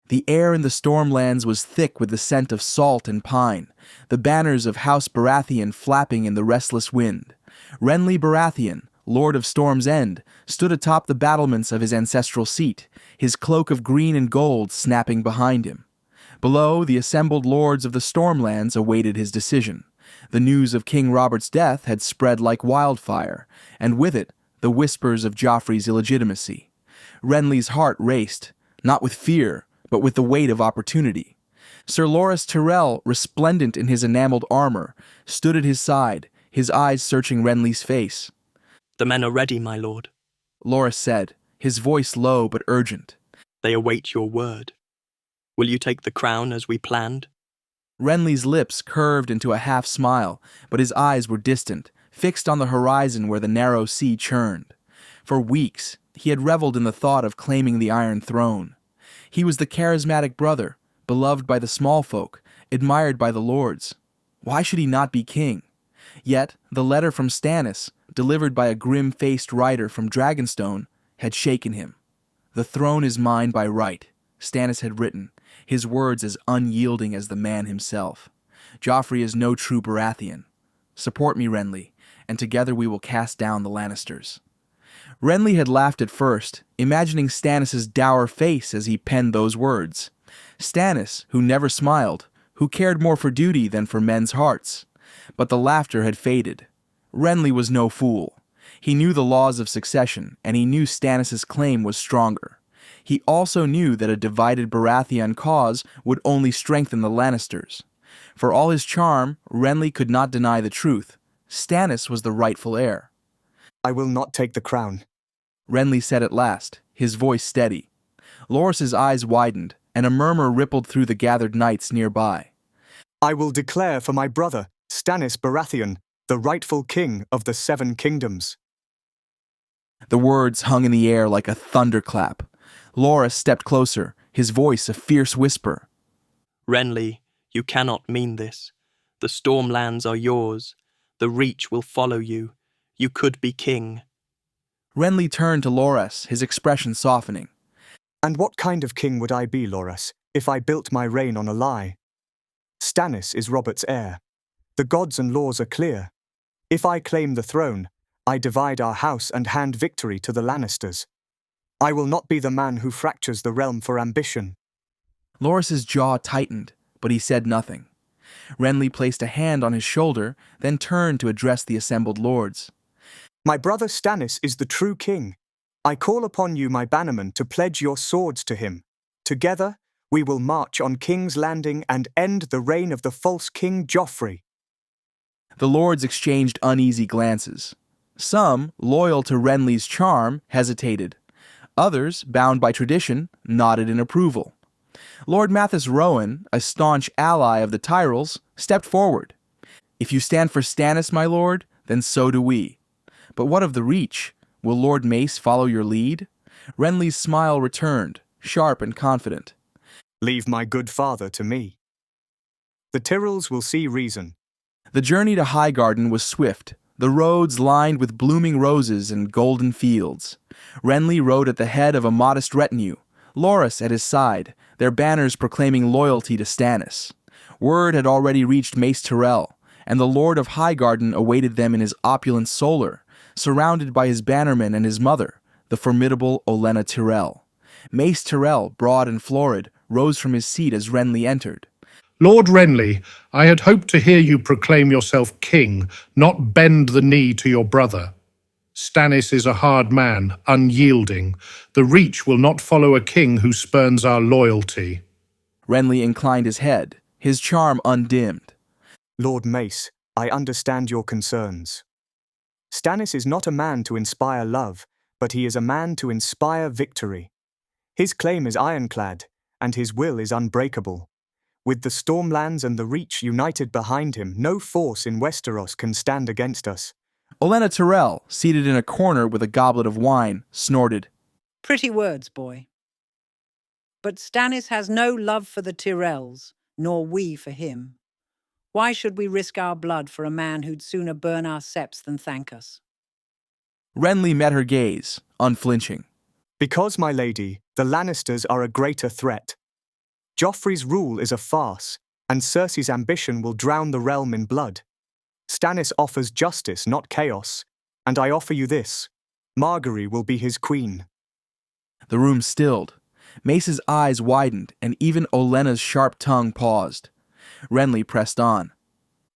The air in the Stormlands was thick with the scent of salt and pine, the banners of House Baratheon flapping in the restless wind. Renly Baratheon, Lord of Storm's End, stood atop the battlements of his ancestral seat, his cloak of green and gold snapping behind him. Below, the assembled lords of the Stormlands awaited his decision. The news of King Robert's death had spread like wildfire, and with it, the whispers of Joffrey's illegitimacy. Renly's heart raced, not with fear, but with the weight of opportunity. Sir Loras Tyrell, resplendent in his enameled armor, stood at his side, his eyes searching Renly's face. "The men are ready, my lord," Loras said, his voice low but urgent. "They await your word. Will you take the crown as we planned?" Renly's lips curved into a half-smile, but his eyes were distant, fixed on the horizon where the narrow sea churned. For weeks, he had reveled in the thought of claiming the Iron Throne. He was the charismatic brother, beloved by the small folk, admired by the lords. Why should he not be king? Yet, the letter from Stannis, delivered by a grim-faced rider from Dragonstone, had shaken him. "The throne is mine by right," Stannis had written, his words as unyielding as the man himself. "Joffrey is no true Baratheon. Support me, Renly, and together we will cast down the Lannisters." Renly had laughed at first, imagining Stannis' dour face as he penned those words. Stannis, who never smiled, who cared more for duty than for men's hearts. But the laughter had faded. Renly was no fool. He knew the laws of succession, and he knew Stannis' claim was stronger. He also knew that a divided Baratheon cause would only strengthen the Lannisters. For all his charm, Renly could not deny the truth. Stannis was the rightful heir. "I will not take the crown," Renly said at last, his voice steady. Loras's eyes widened, and a murmur rippled through the gathered knights nearby. "I will declare for my brother, Stannis Baratheon, the rightful king of the Seven Kingdoms." The words hung in the air like a thunderclap. Loras stepped closer, his voice a fierce whisper. "Renly, you cannot mean this. The Stormlands are yours. The Reach will follow you. You could be king." Renly turned to Loras, his expression softening. "And what kind of king would I be, Loras, if I built my reign on a lie? Stannis is Robert's heir. The gods and laws are clear. If I claim the throne, I divide our house and hand victory to the Lannisters. I will not be the man who fractures the realm for ambition." Loras's jaw tightened, but he said nothing. Renly placed a hand on his shoulder, then turned to address the assembled lords. "My brother Stannis is the true king. I call upon you, my bannermen, to pledge your swords to him. Together, we will march on King's Landing and end the reign of the false King Joffrey." The lords exchanged uneasy glances. Some, loyal to Renly's charm, hesitated. Others, bound by tradition, nodded in approval. Lord Mathis Rowan, a staunch ally of the Tyrells, stepped forward. "If you stand for Stannis, my lord, then so do we. But what of the Reach? Will Lord Mace follow your lead?" Renly's smile returned, sharp and confident. "Leave my good father to me. The Tyrells will see reason." The journey to Highgarden was swift, the roads lined with blooming roses and golden fields. Renly rode at the head of a modest retinue, Loras at his side, their banners proclaiming loyalty to Stannis. Word had already reached Mace Tyrell, and the Lord of Highgarden awaited them in his opulent solar, surrounded by his bannermen and his mother, the formidable Olenna Tyrell. Mace Tyrell, broad and florid, rose from his seat as Renly entered. "Lord Renly, I had hoped to hear you proclaim yourself king, not bend the knee to your brother. Stannis is a hard man, unyielding. The Reach will not follow a king who spurns our loyalty." Renly inclined his head, his charm undimmed. "Lord Mace, I understand your concerns. Stannis is not a man to inspire love, but he is a man to inspire victory. His claim is ironclad, and his will is unbreakable. With the Stormlands and the Reach united behind him, no force in Westeros can stand against us." Olenna Tyrell, seated in a corner with a goblet of wine, snorted. "Pretty words, boy. But Stannis has no love for the Tyrells, nor we for him. Why should we risk our blood for a man who'd sooner burn our septs than thank us?" Renly met her gaze, unflinching. "Because, my lady, the Lannisters are a greater threat. Joffrey's rule is a farce, and Cersei's ambition will drown the realm in blood. Stannis offers justice, not chaos, and I offer you this. Margaery will be his queen. The room stilled. Mace's eyes widened, and even Olenna's sharp tongue paused. Renly pressed on.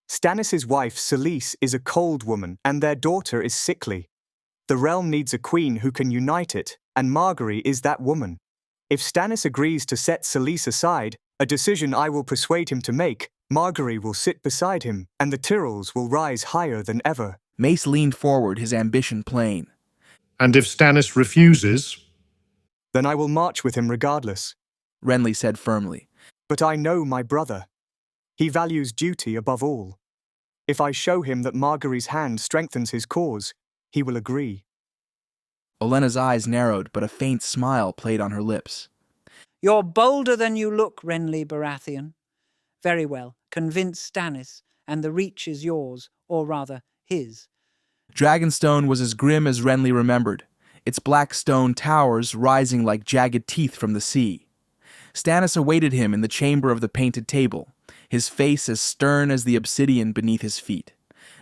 Stannis' wife, Selyse, is a cold woman, and their daughter is sickly. The realm needs a queen who can unite it, and Margaery is that woman. If Stannis agrees to set Selyse aside, a decision I will persuade him to make, Margaery will sit beside him, and the Tyrells will rise higher than ever. Mace leaned forward, his ambition plain. And if Stannis refuses? Then I will march with him regardless. Renly said firmly. But I know my brother. He values duty above all. If I show him that Margaery's hand strengthens his cause, he will agree. Olenna's eyes narrowed, but a faint smile played on her lips. You're bolder than you look, Renly Baratheon. Very well, convince Stannis, and the Reach is yours, or rather, his. Dragonstone was as grim as Renly remembered, its black stone towers rising like jagged teeth from the sea. Stannis awaited him in the chamber of the painted table, his face as stern as the obsidian beneath his feet.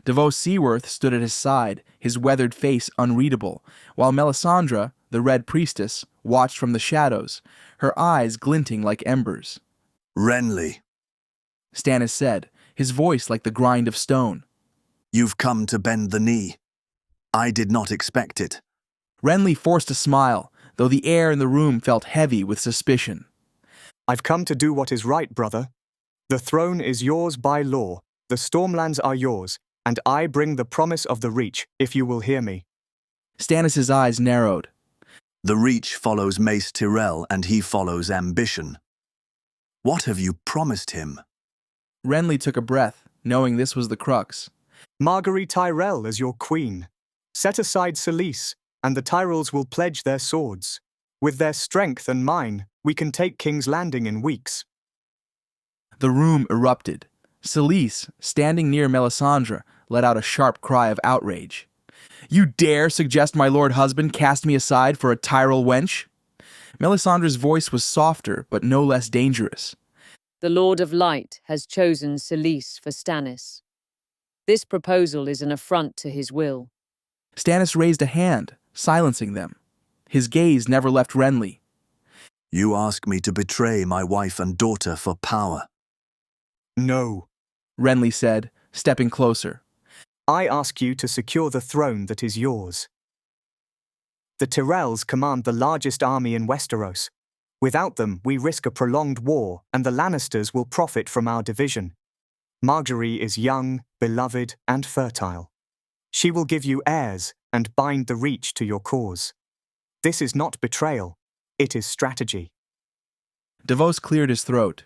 Devos Seaworth stood at his side, his weathered face unreadable, while Melisandre, the Red Priestess, watched from the shadows, her eyes glinting like embers. Renly, Stannis said, his voice like the grind of stone. you've come to bend the knee. I did not expect it. Renly forced a smile, though the air in the room felt heavy with suspicion. I've come to do what is right, brother. The throne is yours by law, the Stormlands are yours, and I bring the promise of the Reach, if you will hear me. Stannis' eyes narrowed. The Reach follows Mace Tyrell, and he follows ambition. What have you promised him? Renly took a breath, knowing this was the crux. Margaery Tyrell as your queen. Set aside Selyse, and the Tyrells will pledge their swords. With their strength and mine, we can take King's Landing in weeks. The room erupted. Selyse, standing near Melisandre, let out a sharp cry of outrage. You dare suggest my lord husband cast me aside for a Tyrell wench? Melisandre's voice was softer, but no less dangerous. The Lord of Light has chosen Selyse for Stannis. This proposal is an affront to his will. Stannis raised a hand, silencing them. His gaze never left Renly. You ask me to betray my wife and daughter for power. No. Renly said, stepping closer. I ask you to secure the throne that is yours. The Tyrells command the largest army in Westeros. Without them, we risk a prolonged war, and the Lannisters will profit from our division. Margaery is young, beloved, and fertile. She will give you heirs and bind the Reach to your cause. This is not betrayal, it is strategy. Devos cleared his throat.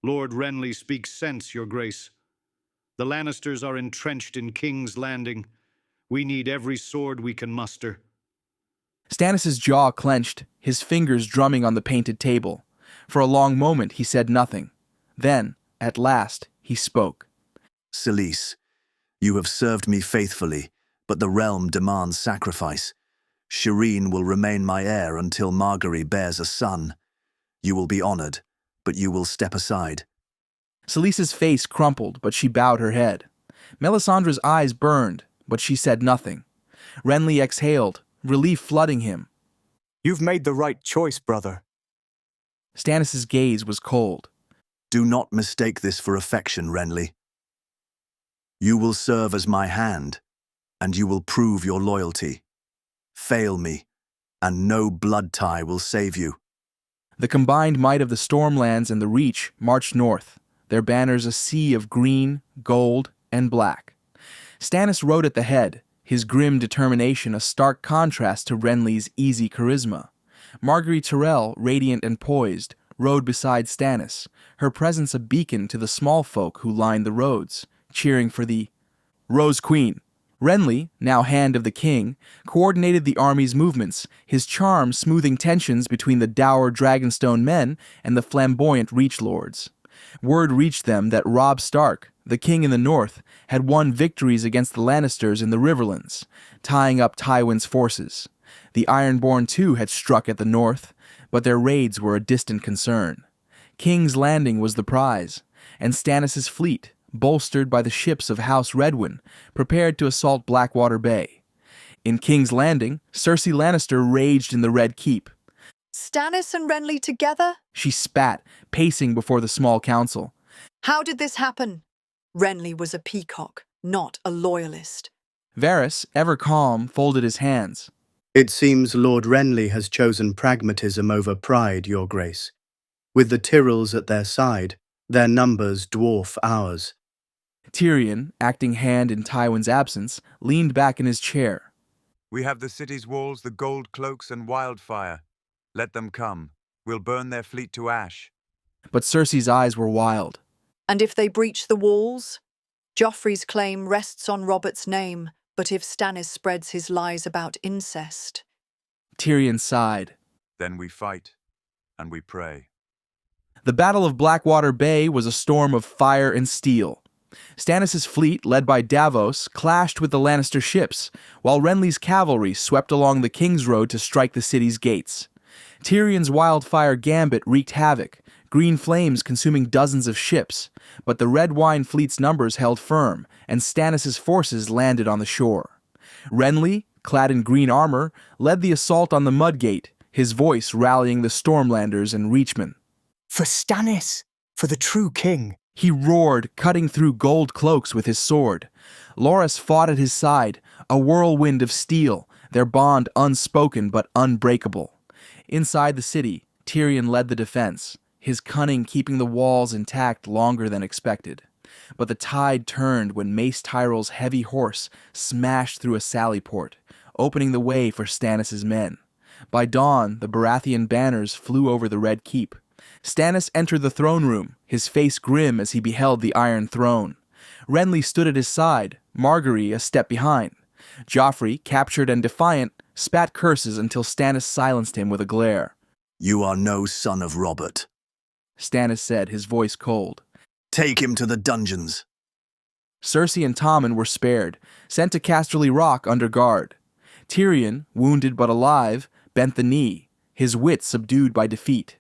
Lord Renly speaks sense, your grace. The Lannisters are entrenched in King's Landing. We need every sword we can muster. Stannis' jaw clenched, his fingers drumming on the painted table. For a long moment he said nothing. Then, at last, he spoke. Selyse, you have served me faithfully, but the realm demands sacrifice. Shireen will remain my heir until Margaery bears a son. You will be honored, but you will step aside. Selyse's face crumpled, but she bowed her head. Melisandre's eyes burned, but she said nothing. Renly exhaled, relief flooding him. You've made the right choice, brother. Stannis' gaze was cold. Do not mistake this for affection, Renly. You will serve as my hand, and you will prove your loyalty. Fail me, and no blood tie will save you. The combined might of the Stormlands and the Reach marched north, their banners a sea of green, gold, and black. Stannis rode at the head, his grim determination a stark contrast to Renly's easy charisma. Margaery Tyrell, radiant and poised, rode beside Stannis, her presence a beacon to the small folk who lined the roads, cheering for the Rose Queen. Renly, now Hand of the King, coordinated the army's movements, his charm smoothing tensions between the dour Dragonstone men and the flamboyant Reach lords. Word reached them that Robb Stark, the king in the north, had won victories against the Lannisters in the Riverlands, tying up Tywin's forces. The Ironborn too had struck at the north, but their raids were a distant concern. King's Landing was the prize, and Stannis' fleet, bolstered by the ships of House Redwyn, prepared to assault Blackwater Bay. In King's Landing, Cersei Lannister raged in the Red Keep. Stannis and Renly together? She spat, pacing before the small council. How did this happen? Renly was a peacock, not a loyalist. Varys, ever calm, folded his hands. It seems Lord Renly has chosen pragmatism over pride, Your Grace. With the Tyrells at their side, their numbers dwarf ours. Tyrion, acting hand in Tywin's absence, leaned back in his chair. We have the city's walls, the gold cloaks, and wildfire. Let them come. We'll burn their fleet to ash. But Cersei's eyes were wild. And if they breach the walls? Joffrey's claim rests on Robert's name, but if Stannis spreads his lies about incest... Tyrion sighed. Then we fight, and we pray. The Battle of Blackwater Bay was a storm of fire and steel. Stannis' fleet, led by Davos, clashed with the Lannister ships, while Renly's cavalry swept along the King's Road to strike the city's gates. Tyrion's wildfire gambit wreaked havoc, green flames consuming dozens of ships, but the Red Wine fleet's numbers held firm, and Stannis' forces landed on the shore. Renly, clad in green armor, led the assault on the Mudgate, his voice rallying the Stormlanders and Reachmen. For Stannis! For the true king! He roared, cutting through gold cloaks with his sword. Loras fought at his side, a whirlwind of steel, their bond unspoken but unbreakable. Inside the city, Tyrion led the defense, his cunning keeping the walls intact longer than expected. But the tide turned when Mace Tyrell's heavy horse smashed through a sally port, opening the way for Stannis' men. By dawn, the Baratheon banners flew over the Red Keep. Stannis entered the throne room, his face grim as he beheld the Iron Throne. Renly stood at his side, Margaery a step behind. Joffrey, captured and defiant, spat curses until Stannis silenced him with a glare. You are no son of Robert, Stannis said, his voice cold. Take him to the dungeons. Cersei and Tommen were spared, sent to Casterly Rock under guard. Tyrion, wounded but alive, bent the knee, his wits subdued by defeat.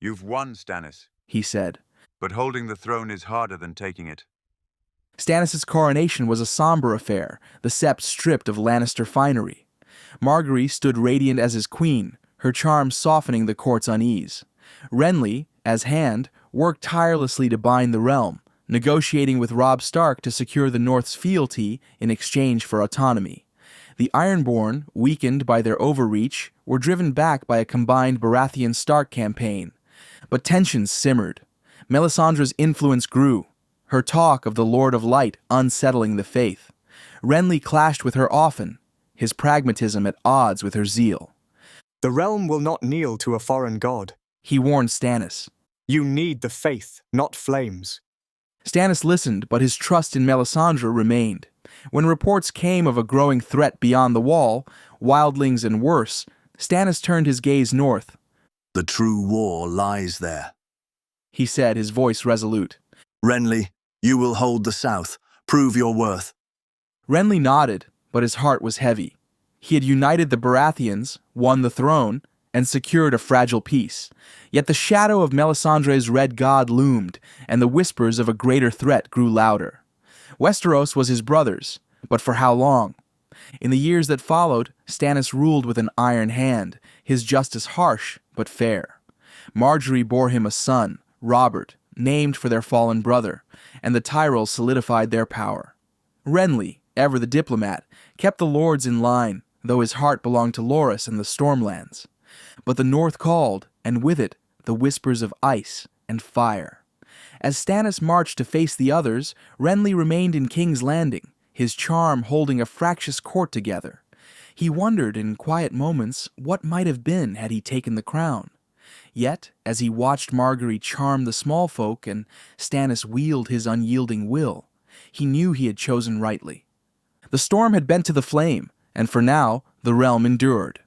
You've won, Stannis, he said. but holding the throne is harder than taking it. Stannis' coronation was a somber affair, the sept stripped of Lannister finery. Margaery stood radiant as his queen, her charm softening the court's unease. Renly, as Hand, worked tirelessly to bind the realm, negotiating with Robb Stark to secure the North's fealty in exchange for autonomy. The Ironborn, weakened by their overreach, were driven back by a combined Baratheon-Stark campaign. But tensions simmered. Melisandre's influence grew, her talk of the Lord of Light unsettling the faith. Renly clashed with her often, his pragmatism at odds with her zeal. The realm will not kneel to a foreign god. He warned Stannis. You need the faith, not flames. Stannis listened, but his trust in Melisandre remained. When reports came of a growing threat beyond the wall, wildlings and worse, Stannis turned his gaze north. The true war lies there, he said, his voice resolute. Renly, you will hold the south. Prove your worth. Renly nodded, but his heart was heavy. He had united the Baratheons, won the throne, and secured a fragile peace. Yet the shadow of Melisandre's red god loomed, and the whispers of a greater threat grew louder. Westeros was his brother's, but for how long? In the years that followed, Stannis ruled with an iron hand, his justice harsh but fair. Margaery bore him a son, Robert, named for their fallen brother, and the Tyrells solidified their power. Renly, ever the diplomat, kept the lords in line, though his heart belonged to Loras and the Stormlands. But the North called, and with it, the whispers of ice and fire. As Stannis marched to face the others, Renly remained in King's Landing, his charm holding a fractious court together. He wondered in quiet moments what might have been had he taken the crown. Yet, as he watched Margaery charm the small folk and Stannis wield his unyielding will, he knew he had chosen rightly. The storm had bent to the flame, and for now, the realm endured.